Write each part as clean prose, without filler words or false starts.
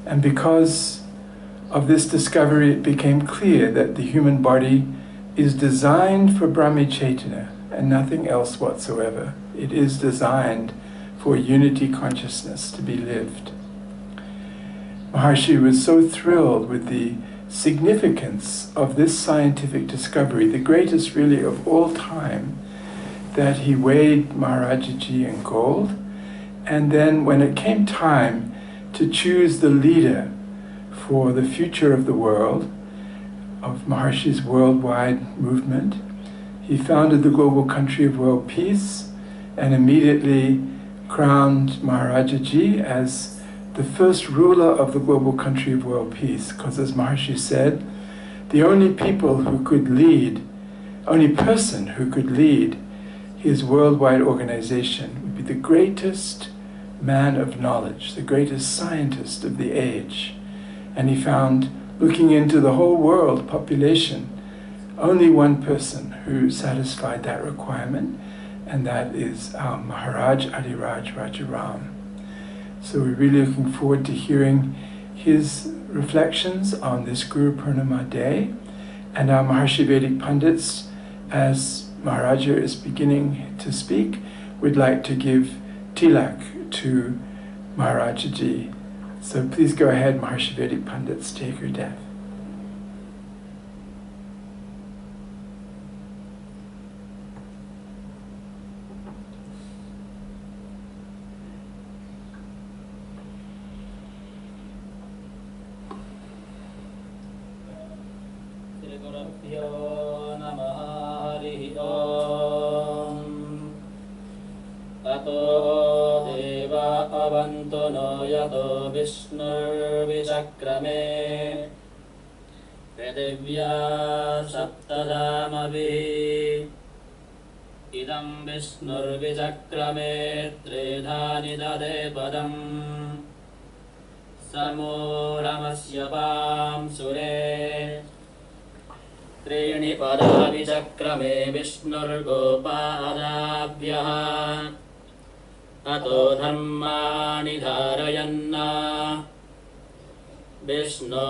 And because of this discovery, it became clear that the human body is designed for Brahmicetana and nothing else whatsoever. It is designed for unity consciousness to be lived. Maharshi was so thrilled with the significance of this scientific discovery, the greatest really of all time, that he weighed Maharajaji in gold, and then when it came time to choose the leader for the future of the world, of Maharshi's worldwide movement, he founded the Global Country of World Peace and immediately crowned Maharajaji as the first ruler of the Global Country of World Peace, because as Maharshi said, the only person who could lead his worldwide organization would be the greatest man of knowledge, the greatest scientist of the age. And he found, looking into the whole world population, only one person who satisfied that requirement, and that is Maharaj Adiraj Rajaram. So we're really looking forward to hearing his reflections on this Guru Purnima day. And our Maharshi Vedic Pandits, as Maharaja is beginning to speak, would like to give tilak to Maharajaji. So please go ahead, Maharshi Vedic Pandits, take your death. Vishnurvichakrame Vedivya Saptadamavi Idam Vishnurvichakrame Tridhani Dade Padam Samoramasya Pam Sure Trini Pada Vichakrame Vishnurgopadabhyaha Ato dharmani dharayanna Vishnu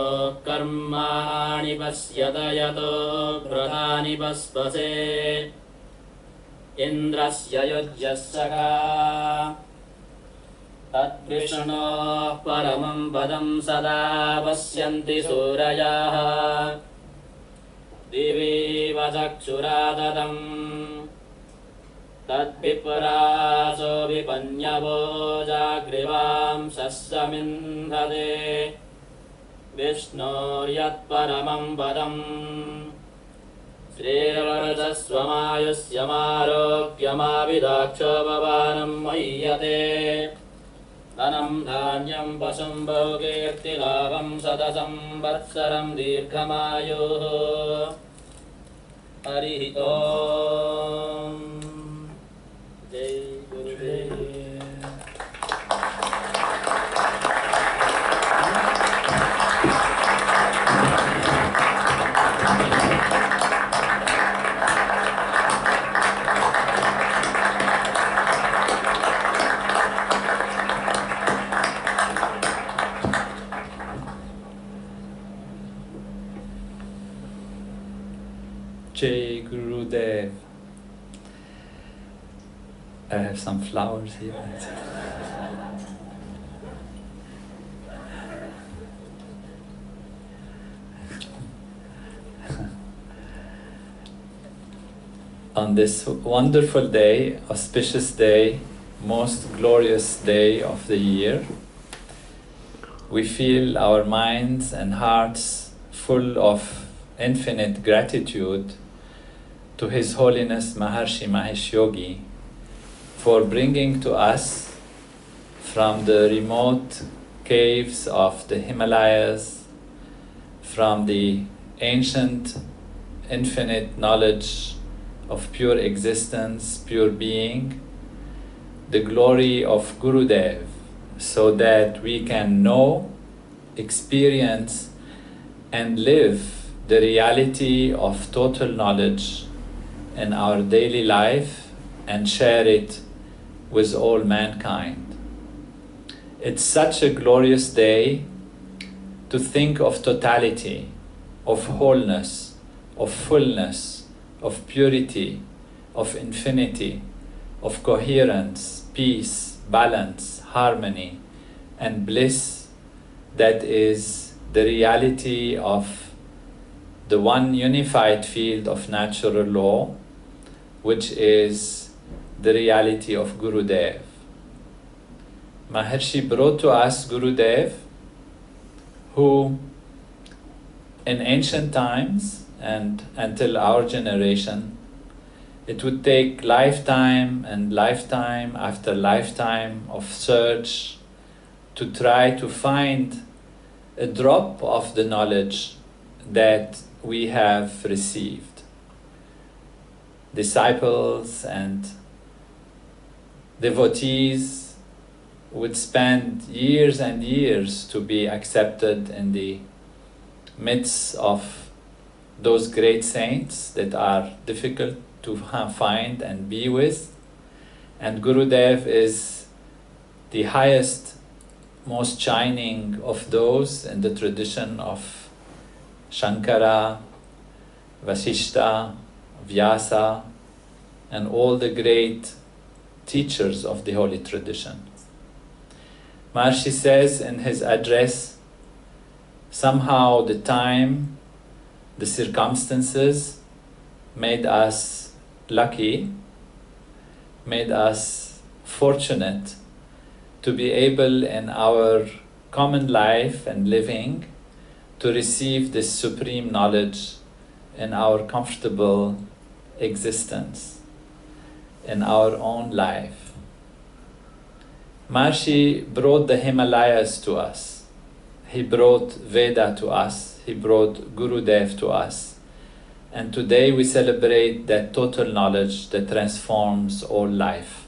karmani pasyadayato pradhani paspase Indrasya yujyasaka Tat Vishnu paramam padam sada pasyanti surayaha Divi vachakshuradatam Tad viparaso vipanyavo jagrivam sassamindhade Vishnu yat paramam padam Srirarajasvamayusya marogyamavidaksho bhavanam mayyate Dhanam dhanyam pasam bahukirti labham sadasam vatsaram dirghamayo Harihi Om Jai Gurudev. Jai Gurudev. I have some flowers here. On this wonderful day, auspicious day, most glorious day of the year, we feel our minds and hearts full of infinite gratitude to His Holiness Maharshi Mahesh Yogi for bringing to us from the remote caves of the Himalayas, from the ancient infinite knowledge of pure existence, pure being, the glory of Gurudev, so that we can know, experience, and live the reality of total knowledge in our daily life and share it with all mankind. It's such a glorious day to think of totality, of wholeness, of fullness, of purity, of infinity, of coherence, peace, balance, harmony, and bliss that is the reality of the one unified field of natural law, which is the reality of Gurudev. Maharshi brought to us Gurudev, who in ancient times and until our generation, it would take lifetime and lifetime after lifetime of search to try to find a drop of the knowledge that we have received. Disciples and devotees would spend years and years to be accepted in the midst of those great saints that are difficult to find and be with. And Gurudev is the highest, most shining of those in the tradition of Shankara, Vasishta, Vyasa, and all the great teachers of the holy tradition. Maharshi says in his address, somehow the time, the circumstances made us lucky, made us fortunate to be able in our common life and living to receive this supreme knowledge in our comfortable existence, in our own life. Maharshi brought the Himalayas to us. He brought Veda to us. He brought Gurudev to us. And today we celebrate that total knowledge that transforms all life.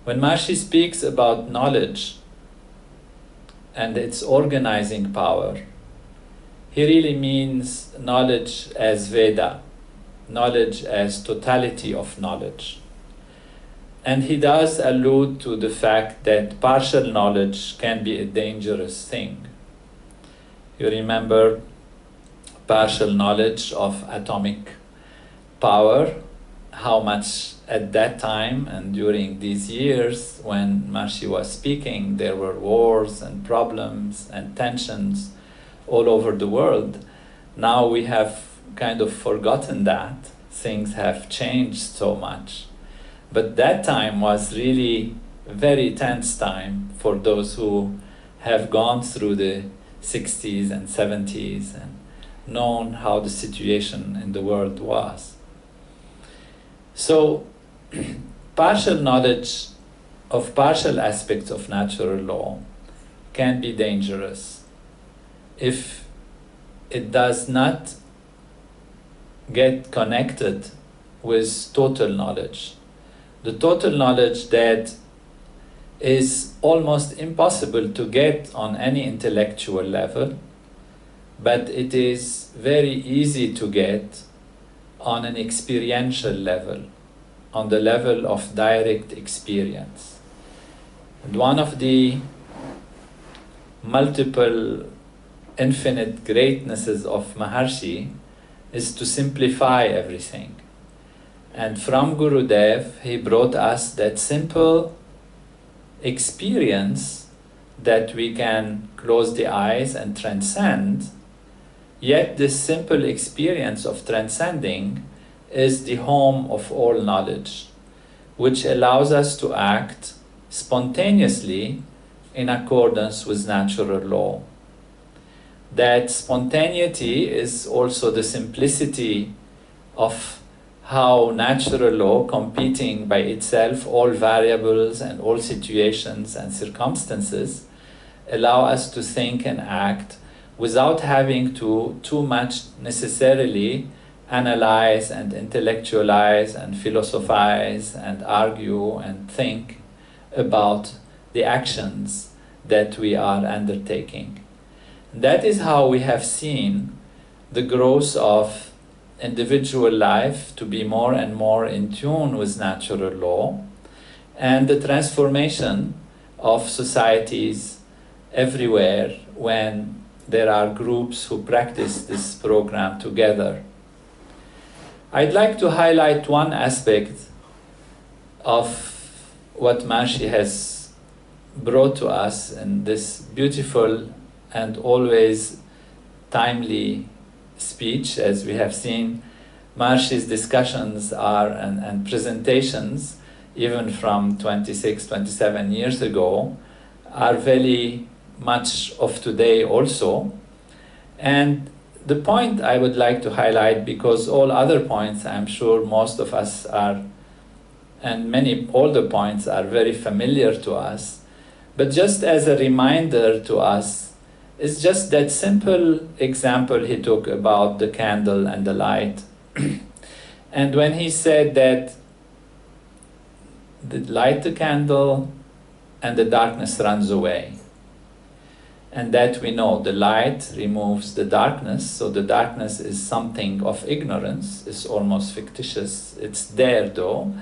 When Maharshi speaks about knowledge and its organizing power, he really means knowledge as Veda, knowledge as totality of knowledge. And he does allude to the fact that partial knowledge can be a dangerous thing. You remember partial knowledge of atomic power, how much at that time and during these years when Maharshi was speaking, there were wars and problems and tensions all over the world. Now we have kind of forgotten that. Things have changed so much. But that time was really a very tense time for those who have gone through the 60s and 70s and known how the situation in the world was. So, partial knowledge of partial aspects of natural law can be dangerous if it does not get connected with total knowledge. The total knowledge that is almost impossible to get on any intellectual level, but it is very easy to get on an experiential level, on the level of direct experience. And one of the multiple infinite greatnesses of Maharshi is to simplify everything. And from Gurudev, he brought us that simple experience that we can close the eyes and transcend. Yet this simple experience of transcending is the home of all knowledge, which allows us to act spontaneously in accordance with natural law. That spontaneity is also the simplicity of how natural law, competing by itself all variables and all situations and circumstances, allow us to think and act without having to too much necessarily analyze and intellectualize and philosophize and argue and think about the actions that we are undertaking. That is how we have seen the growth of individual life to be more and more in tune with natural law, and the transformation of societies everywhere when there are groups who practice this program together. I'd like to highlight one aspect of what Maharishi has brought to us in this beautiful and always timely speech. As we have seen, Maharishi's discussions are and presentations, even from 26, 27 years ago, are very much of today also. And the point I would like to highlight, because all other points I'm sure most of us are, and many older points are very familiar to us, but just as a reminder to us, is just that simple example he took about the candle and the light. And when he said that light the candle and the darkness runs away. And that we know, the light removes the darkness, so the darkness is something of ignorance, it's almost fictitious. It's there though,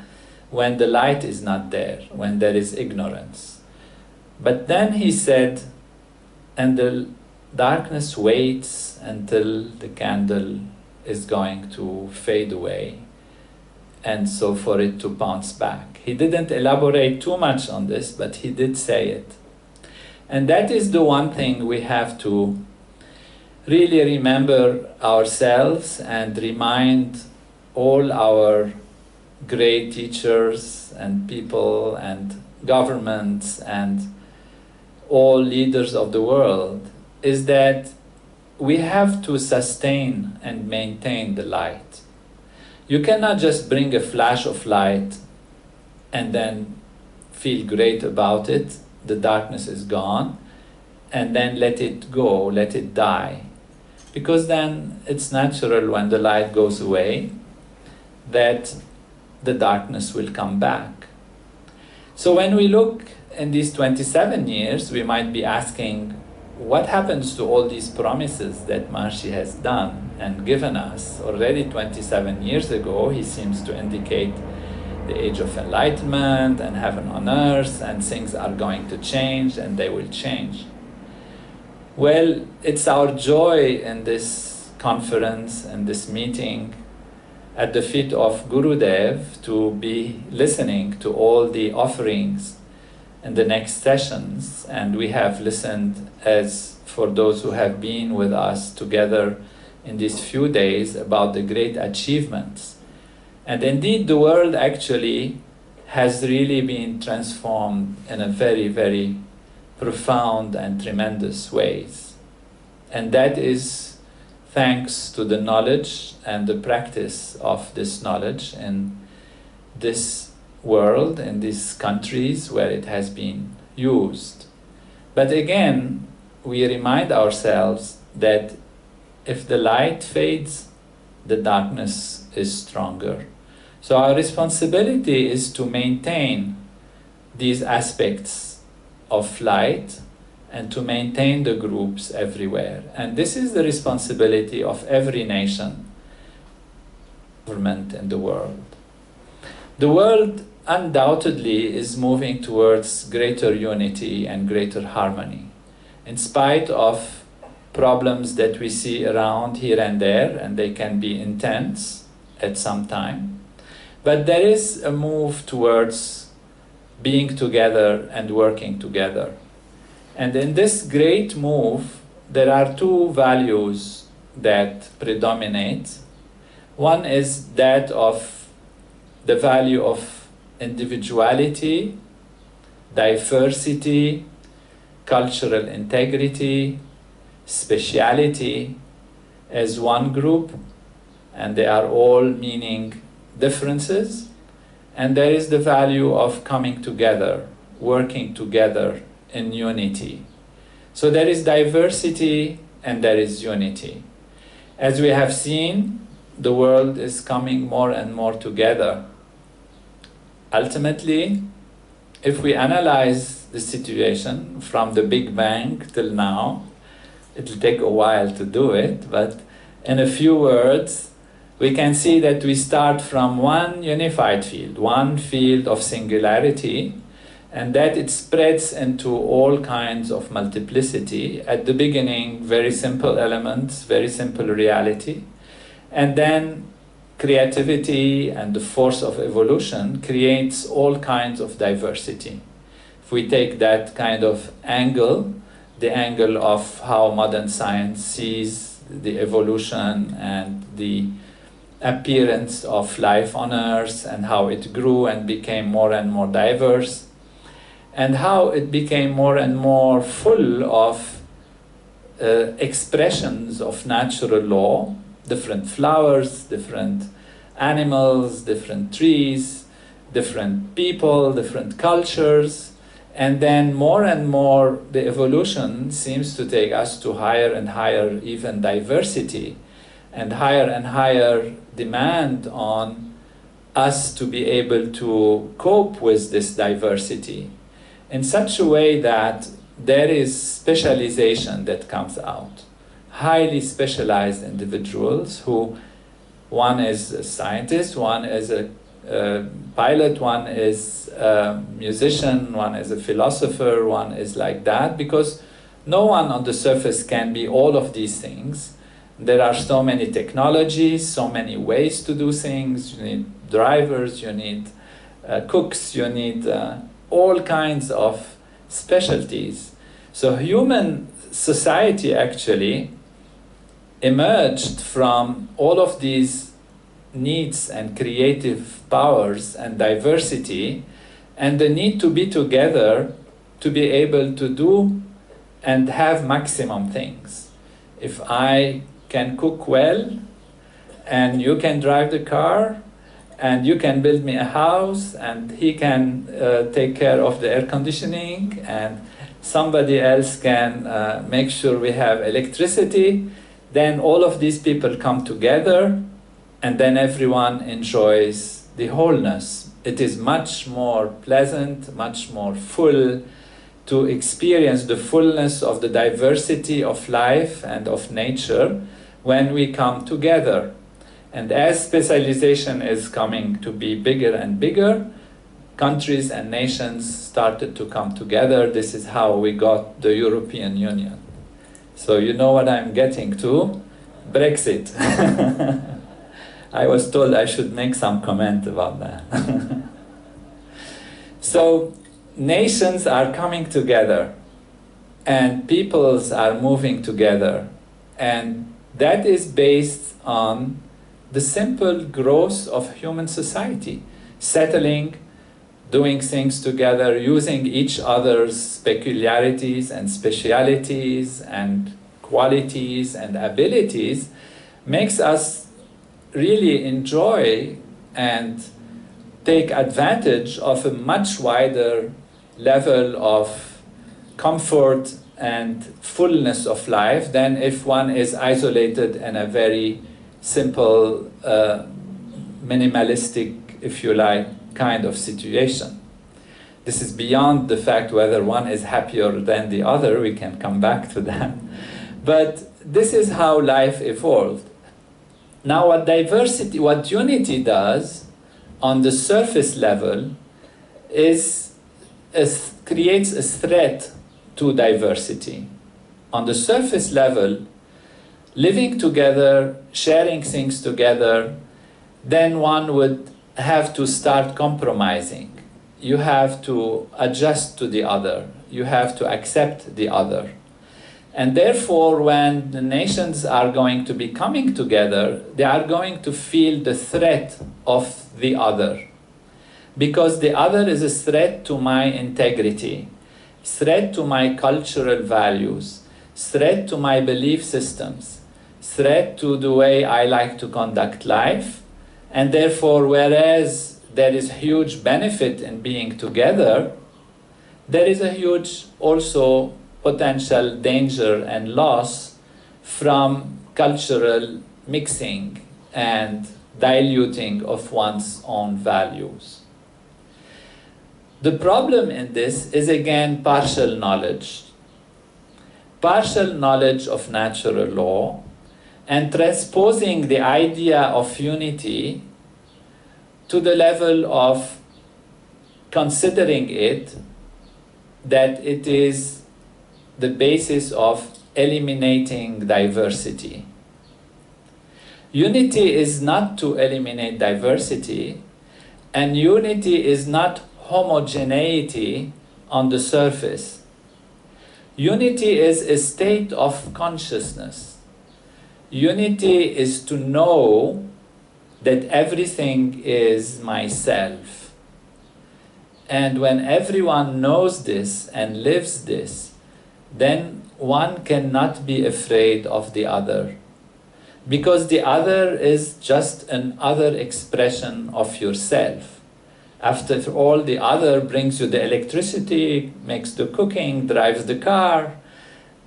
when the light is not there, when there is ignorance. But then he said, and the darkness waits until the candle is going to fade away, and so for it to bounce back. He didn't elaborate too much on this, but he did say it. And that is the one thing we have to really remember ourselves and remind all our great teachers and people and governments and all leaders of the world, is that we have to sustain and maintain the light. You cannot just bring a flash of light and then feel great about it, the darkness is gone, and then let it go, let it die. Because then it's natural when the light goes away that the darkness will come back. So when we look in these 27 years, we might be asking, what happens to all these promises that Maharishi has done and given us? Already 27 years ago, he seems to indicate the age of enlightenment and heaven on earth, and things are going to change and they will change. Well, it's our joy in this conference and this meeting at the feet of Gurudev to be listening to all the offerings in the next sessions, and we have listened, as for those who have been with us together in these few days, about the great achievements. And indeed the world actually has really been transformed in a very, very profound and tremendous ways. And that is thanks to the knowledge and the practice of this knowledge in this world, in these countries where it has been used. But again, we remind ourselves that if the light fades, the darkness is stronger. So our responsibility is to maintain these aspects of light and to maintain the groups everywhere. And this is the responsibility of every nation, government in the world. The world undoubtedly is moving towards greater unity and greater harmony, in spite of problems that we see around here and there, and they can be intense at some time. But there is a move towards being together and working together. And in this great move, there are two values that predominate. One is that of the value of individuality, diversity, cultural integrity, speciality as one group, and they are all meaning differences. And there is the value of coming together, working together in unity. So there is diversity and there is unity. As we have seen, the world is coming more and more together. Ultimately, if we analyze the situation from the Big Bang till now, it'll take a while to do it, but in a few words, we can see that we start from one unified field, one field of singularity, and that it spreads into all kinds of multiplicity. At the beginning, very simple elements, very simple reality, and then creativity and the force of evolution creates all kinds of diversity. If we take that kind of angle, the angle of how modern science sees the evolution and the appearance of life on Earth and how it grew and became more and more diverse, and how it became more and more full of expressions of natural law, different flowers, different animals, different trees, different people, different cultures, and then more and more the evolution seems to take us to higher and higher even diversity and higher demand on us to be able to cope with this diversity in such a way that there is specialization that comes out. Highly specialized individuals who, one is a scientist, one is a pilot, one is a musician, one is a philosopher, one is like that, because no one on the surface can be all of these things. There are so many technologies, so many ways to do things. You need drivers, you need cooks, you need all kinds of specialties. So human society actually emerged from all of these needs and creative powers and diversity, and the need to be together to be able to do and have maximum things. If I can cook well, and you can drive the car, and you can build me a house, and he can take care of the air conditioning, and somebody else can make sure we have electricity, then all of these people come together, and then everyone enjoys the wholeness. It is much more pleasant, much more full to experience the fullness of the diversity of life and of nature when we come together. And as specialization is coming to be bigger and bigger, countries and nations started to come together. This is how we got the European Union. So you know what I'm getting to? Brexit. I was told I should make some comment about that. So nations are coming together and peoples are moving together, and that is based on the simple growth of human society, settling, doing things together, using each other's peculiarities and specialities and qualities and abilities, makes us really enjoy and take advantage of a much wider level of comfort and fullness of life than if one is isolated in a very simple, minimalistic, if you like, kind of situation. This is beyond the fact whether one is happier than the other. We can come back to that. But this is how life evolved. Now what unity does on the surface level is creates a threat to diversity. On the surface level, living together, sharing things together, then one would have to start compromising. You have to adjust to the other. You have to accept the other. And therefore, when the nations are going to be coming together, they are going to feel the threat of the other. Because the other is a threat to my integrity, threat to my cultural values, threat to my belief systems, threat to the way I like to conduct life. And therefore, whereas there is huge benefit in being together, there is a huge also potential danger and loss from cultural mixing and diluting of one's own values. The problem in this is again partial knowledge. Partial knowledge of natural law and transposing the idea of unity to the level of considering it that it is the basis of eliminating diversity. Unity is not to eliminate diversity, and unity is not homogeneity on the surface. Unity is a state of consciousness. Unity is to know that everything is myself. And when everyone knows this and lives this, then one cannot be afraid of the other. Because the other is just another expression of yourself. After all, the other brings you the electricity, makes the cooking, drives the car,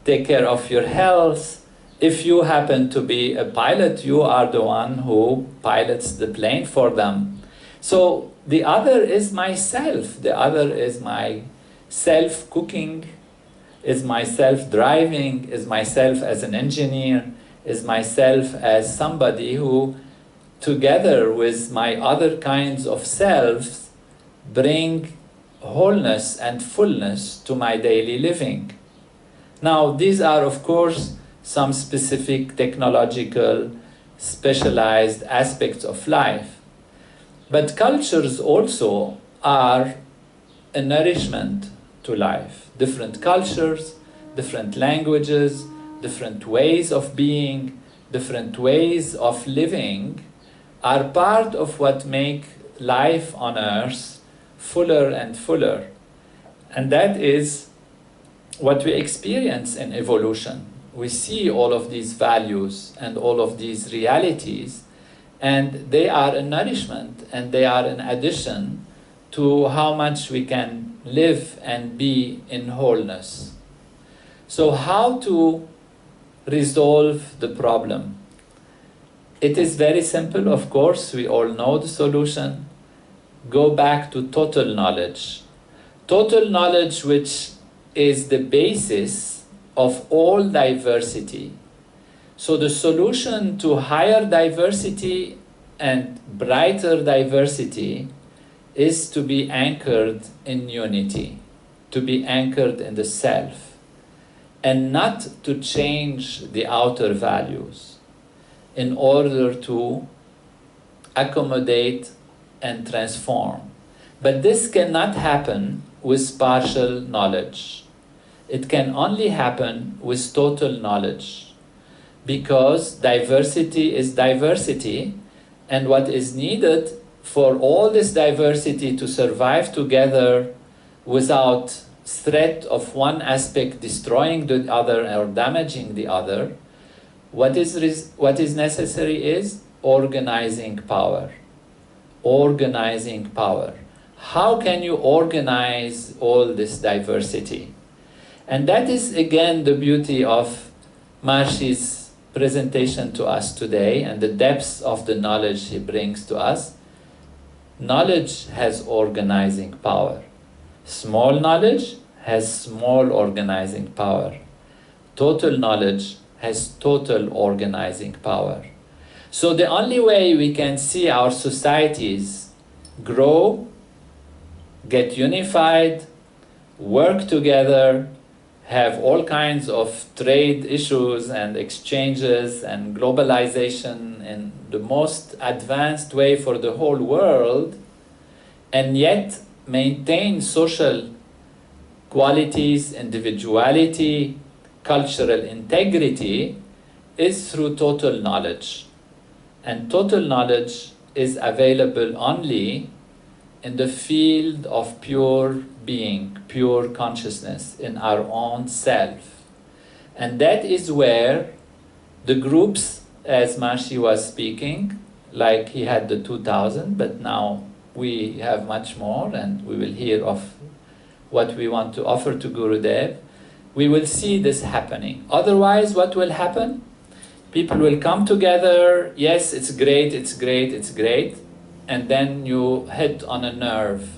take care of your health. If you happen to be a pilot, you are the one who pilots the plane for them. So the other is myself. The other is my self-cooking, is myself driving, is myself as an engineer, is myself as somebody who, together with my other kinds of selves, bring wholeness and fullness to my daily living. Now, these are, of course, some specific technological, specialized aspects of life. But cultures also are a nourishment to life. Different cultures, different languages, different ways of being, different ways of living are part of what make life on earth fuller and fuller. And that is what we experience in evolution. We see all of these values and all of these realities, and they are a nourishment and they are an addition to how much we can live and be in wholeness. So how to resolve the problem? It is very simple, of course, we all know the solution. Go back to total knowledge. Total knowledge, which is the basis of all diversity. So the solution to higher diversity and brighter diversity is to be anchored in unity, to be anchored in the self, and not to change the outer values in order to accommodate and transform. But this cannot happen with partial knowledge. It can only happen with total knowledge, because diversity is diversity, and what is needed for all this diversity to survive together without threat of one aspect destroying the other or damaging the other, what is necessary is organizing power. Organizing power. How can you organize all this diversity? And that is again the beauty of Maharshi's presentation to us today and the depths of the knowledge he brings to us. Knowledge has organizing power. Small knowledge has small organizing power. Total knowledge has total organizing power. So the only way we can see our societies grow, get unified, work together, have all kinds of trade issues and exchanges and globalization in the most advanced way for the whole world, and yet maintain social qualities, individuality, cultural integrity, is through total knowledge. And total knowledge is available only in the field of pure being, pure consciousness, in our own self. And that is where the groups, as Maharshi was speaking, like he had the 2000, but now we have much more, and we will hear of what we want to offer to Gurudev. We will see this happening. Otherwise, what will happen? People will come together, yes, it's great, it's great, it's great, and then you hit on a nerve.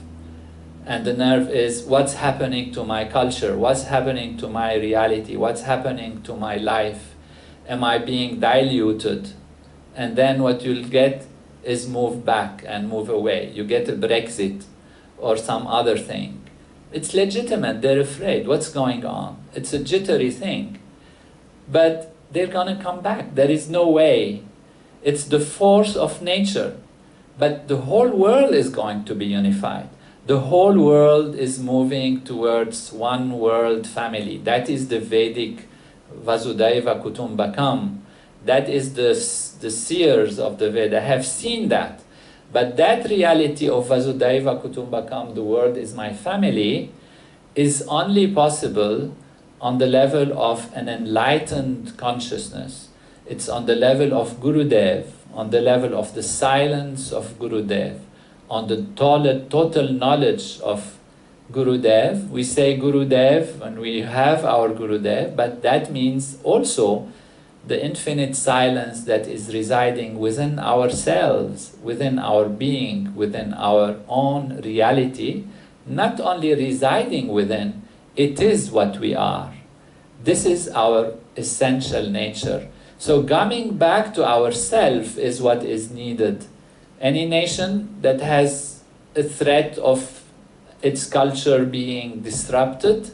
And the nerve is, what's happening to my culture? What's happening to my reality? What's happening to my life? Am I being diluted? And then what you'll get is move back and move away. You get a Brexit or some other thing. It's legitimate, they're afraid. What's going on? It's a jittery thing. But they're gonna come back. There is no way. It's the force of nature. But the whole world is going to be unified. The whole world is moving towards one world family. That is the Vedic Vasudhaiva Kutumbakam. That is the seers of the Veda have seen that. But that reality of Vasudhaiva Kutumbakam, the world is my family, is only possible on the level of an enlightened consciousness. It's on the level of Gurudev, on the level of the silence of Gurudev, on the total knowledge of Gurudev. We say Gurudev when we have our Gurudev, but that means also the infinite silence that is residing within ourselves, within our being, within our own reality, not only residing within, it is what we are. This is our essential nature. So coming back to ourself is what is needed. Any nation that has a threat of its culture being disrupted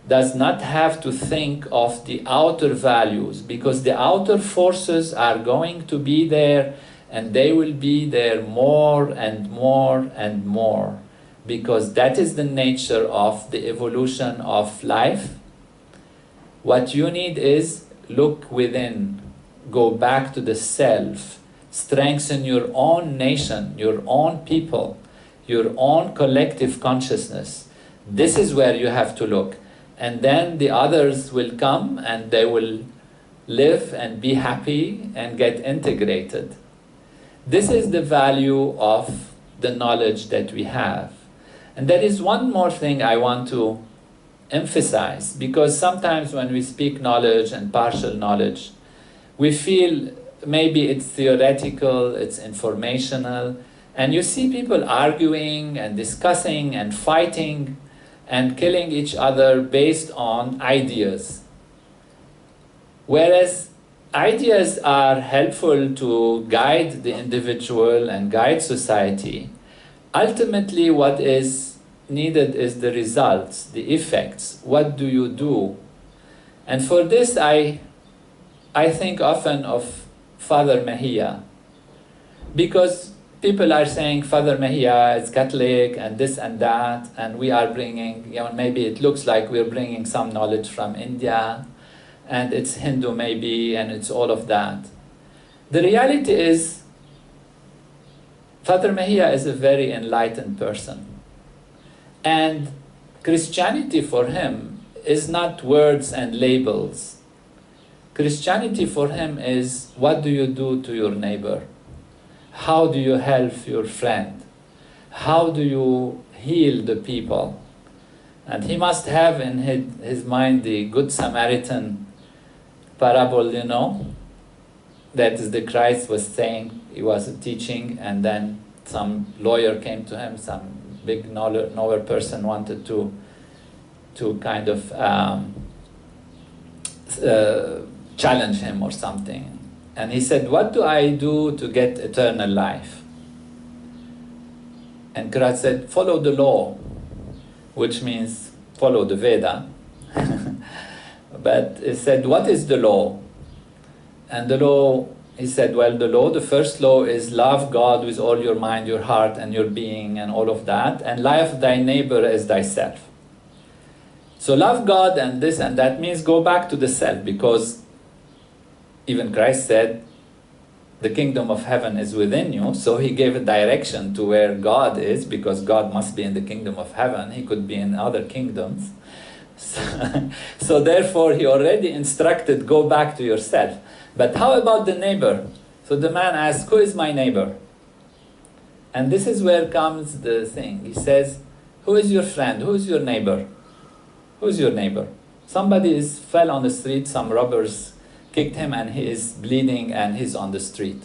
does not have to think of the outer values, because the outer forces are going to be there, and they will be there more and more and more, because that is the nature of the evolution of life. What you need is look within, go back to the self, strengthen your own nation, your own people, your own collective consciousness. This is where you have to look. And then the others will come and they will live and be happy and get integrated. This is the value of the knowledge that we have. And there is one more thing I want to emphasize, because sometimes when we speak knowledge and partial knowledge, we feel maybe it's theoretical, it's informational, and you see people arguing and discussing and fighting and killing each other based on ideas. Whereas ideas are helpful to guide the individual and guide society, ultimately what is needed is the results, the effects. What do you do? And for this I think often of Father Mejia, because people are saying Father Mejia is Catholic and this and that, and we are bringing, maybe it looks like we're bringing some knowledge from India, and it's Hindu maybe, and it's all of that. The reality is, Father Mejia is a very enlightened person. And Christianity for him is not words and labels. Christianity for him is, what do you do to your neighbor? How do you help your friend? How do you heal the people? And he must have in his mind the Good Samaritan parable, that is the Christ was saying, he was teaching, and then some lawyer came to him, some big knower person wanted to kind of challenge him or something. And he said, what do I do to get eternal life? And Christ said, follow the law, which means follow the Veda. But he said, what is the law? And the law, he said, well, the first law is love God with all your mind, your heart, and your being, and all of that, and love thy neighbor as thyself. So love God and this and that means go back to the self, because even Christ said, the kingdom of heaven is within you, so he gave a direction to where God is, because God must be in the kingdom of heaven, he could be in other kingdoms. So therefore he already instructed, go back to yourself. But how about the neighbor? So the man asked, who is my neighbor? And this is where comes the thing. He says, who is your friend? Who is your neighbor? Who is your neighbor? Somebody fell on the street, some robbers kicked him and he is bleeding and he's on the street.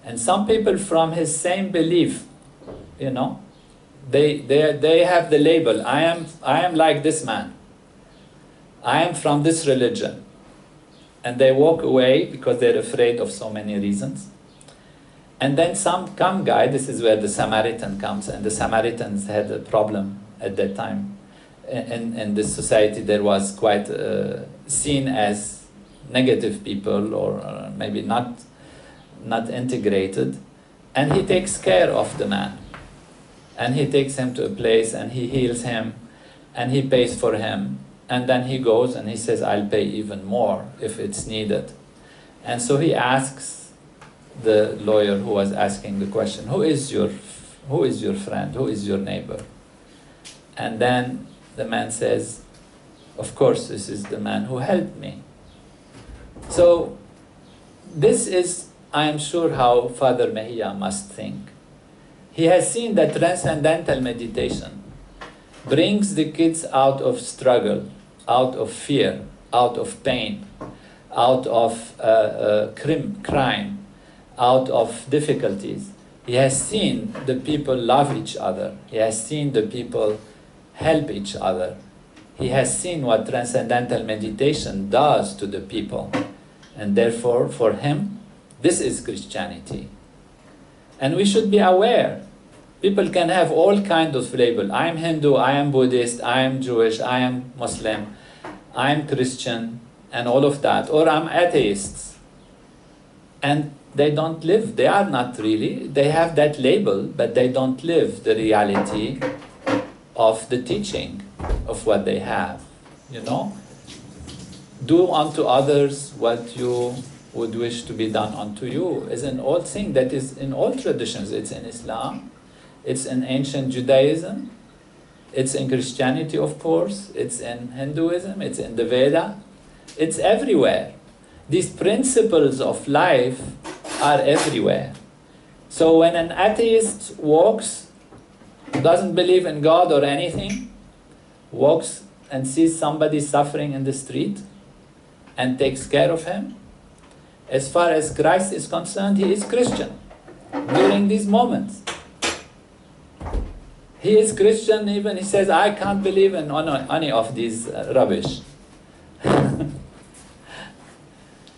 And some people from his same belief, they have the label, I am like this man. I am from this religion. And they walk away because they're afraid of so many reasons. And then some guy, this is where the Samaritan comes, and the Samaritans had a problem at that time. In this society there was quite seen as negative people, or maybe not integrated. And he takes care of the man. And he takes him to a place and he heals him and he pays for him. And then he goes and he says, I'll pay even more if it's needed. And so he asks the lawyer who was asking the question, who is your friend? Who is your neighbor? And then the man says, of course, this is the man who helped me. So this is, I am sure, how Father Mejia must think. He has seen that transcendental meditation brings the kids out of struggle, out of fear, out of pain, out of crime, out of difficulties. He has seen the people love each other. He has seen the people help each other. He has seen what transcendental meditation does to the people. And therefore, for him, this is Christianity. And we should be aware. People can have all kinds of labels. I am Hindu, I am Buddhist, I am Jewish, I am Muslim, I am Christian, and all of that. Or I'm atheists. And they don't live, they are not really. They have that label, but they don't live the reality of the teaching of what they have. You know? Do unto others what you would wish to be done unto you is an old thing that is in all traditions. It's in Islam, it's in ancient Judaism, it's in Christianity, of course, it's in Hinduism, it's in the Veda, it's everywhere. These principles of life are everywhere. So when an atheist walks, doesn't believe in God or anything, walks and sees somebody suffering in the street and takes care of him, as far as Christ is concerned, he is Christian during these moments. He is Christian even, he says, I can't believe in any of these rubbish.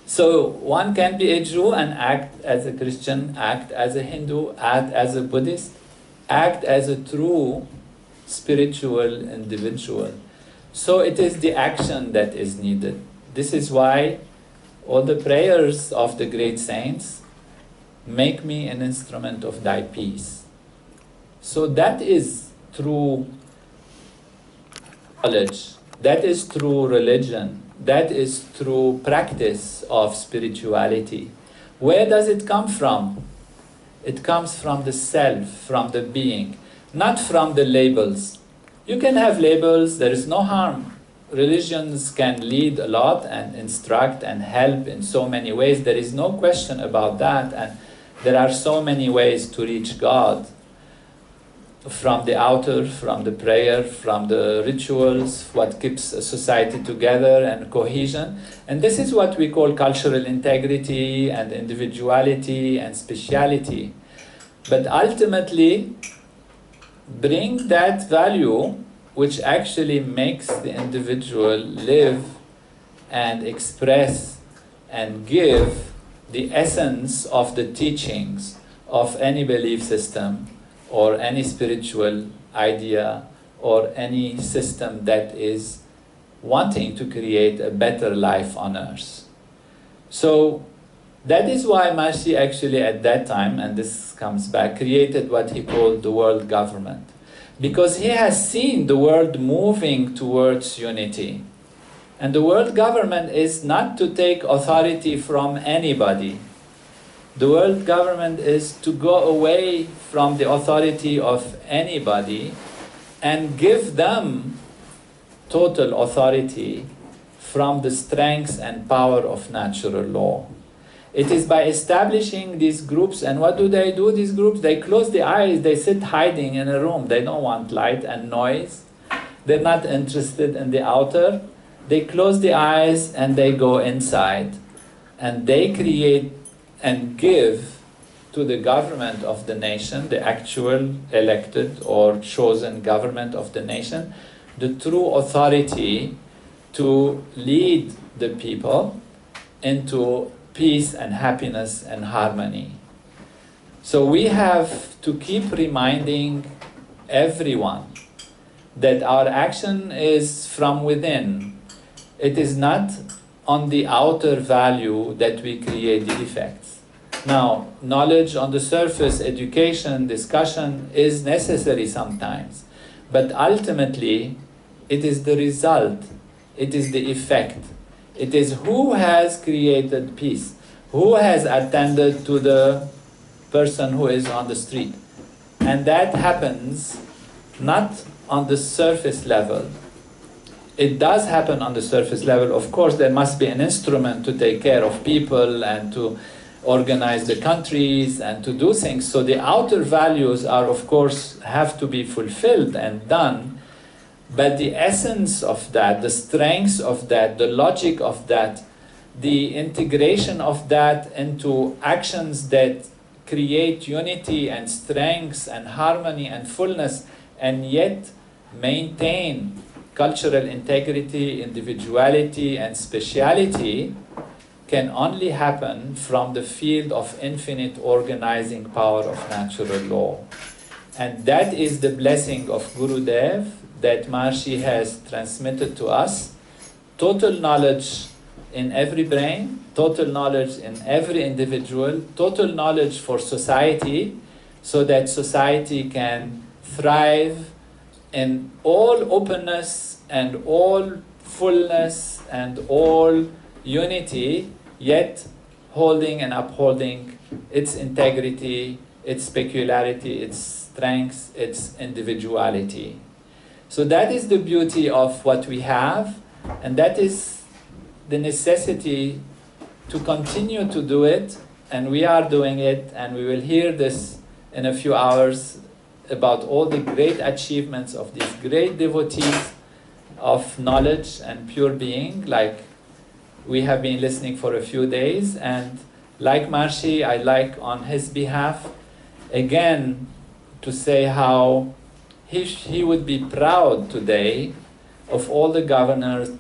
So one can be a Jew and act as a Christian, act as a Hindu, act as a Buddhist, act as a true spiritual individual. So it is the action that is needed. This is why all the prayers of the great saints, make me an instrument of thy peace. So that is true knowledge, that is true religion, that is true practice of spirituality. Where does it come from? It comes from the self, from the being, not from the labels. You can have labels, there is no harm. Religions can lead a lot and instruct and help in so many ways. There is no question about that. And there are so many ways to reach God. From the outer, from the prayer, from the rituals, what keeps a society together and cohesion. And this is what we call cultural integrity and individuality and speciality. But ultimately, bring that value which actually makes the individual live and express and give the essence of the teachings of any belief system or any spiritual idea or any system that is wanting to create a better life on earth. So that is why Mahasi actually at that time, and this comes back, created what he called the world government. Because he has seen the world moving towards unity. And the world government is not to take authority from anybody. The world government is to go away from the authority of anybody and give them total authority from the strength and power of natural law. It is by establishing these groups, and what do? These groups, they close the eyes, they sit hiding in a room. They don't want light and noise. They're not interested in the outer. They close the eyes and they go inside. And they create and give to the government of the nation, the actual elected or chosen government of the nation, the true authority to lead the people into peace and happiness and harmony. So we have to keep reminding everyone that our action is from within. It is not on the outer value that we create the effects. Now, knowledge on the surface, education, discussion is necessary sometimes, but ultimately it is the result, it is the effect. It is who has created peace, who has attended to the person who is on the street. And that happens not on the surface level. It does happen on the surface level. Of course, there must be an instrument to take care of people and to organize the countries and to do things. So the outer values are, of course, have to be fulfilled and done. But the essence of that, the strength of that, the logic of that, the integration of that into actions that create unity and strength and harmony and fullness, and yet maintain cultural integrity, individuality, and speciality, can only happen from the field of infinite organizing power of natural law. And that is the blessing of Gurudev that Maharishi has transmitted to us. Total knowledge in every brain, total knowledge in every individual, total knowledge for society, so that society can thrive in all openness and all fullness and all unity, yet holding and upholding its integrity, its peculiarity, its strength, its individuality. So that is the beauty of what we have, and that is the necessity to continue to do it, and we are doing it, and we will hear this in a few hours about all the great achievements of these great devotees of knowledge and pure being, like we have been listening for a few days. And like Maharishi, I like on his behalf again to say how he would be proud today of all the governors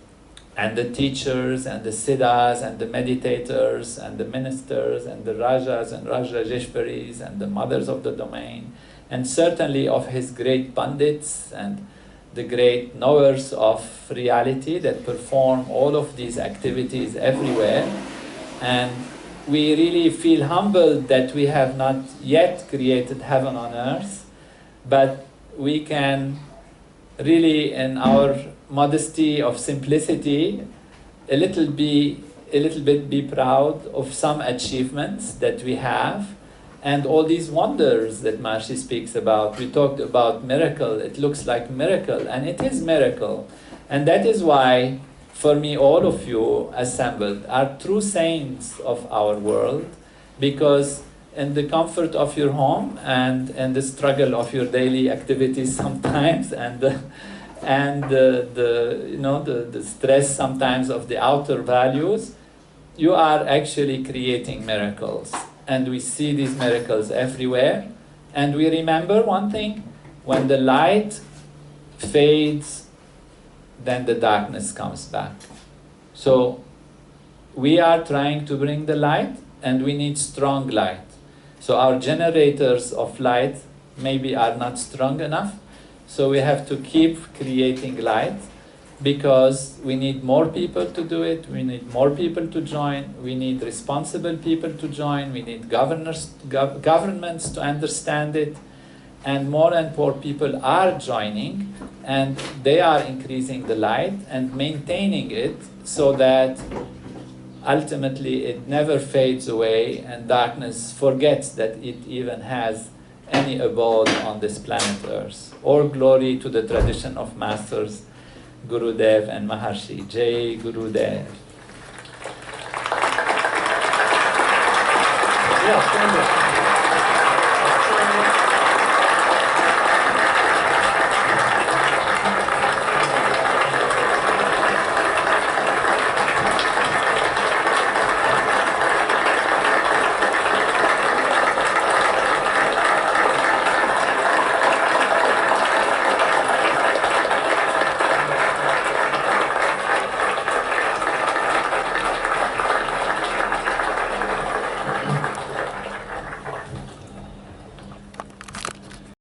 and the teachers and the siddhas and the meditators and the ministers and the rajas and rajeshwaris and the mothers of the domain, and certainly of his great pandits and the great knowers of reality that perform all of these activities everywhere. And we really feel humbled that we have not yet created heaven on earth, but we can really, in our modesty of simplicity, a little bit be proud of some achievements that we have, and all these wonders that Maharishi speaks about. We talked about miracle. It looks like miracle, and it is miracle. And that is why, for me, all of you assembled are true saints of our world, because in the comfort of your home and in the struggle of your daily activities sometimes, and the stress sometimes of the outer values, you are actually creating miracles. And we see these miracles everywhere. And we remember one thing: when the light fades, then the darkness comes back. So we are trying to bring the light, and we need strong light. So our generators of light maybe are not strong enough. So we have to keep creating light, because we need more people to do it, we need more people to join, we need responsible people to join, we need governments to understand it, and more people are joining, and they are increasing the light and maintaining it so that ultimately it never fades away and darkness forgets that it even has any abode on this planet Earth. All glory to the tradition of masters, Gurudev and Maharishi. Jai Gurudev. Yeah,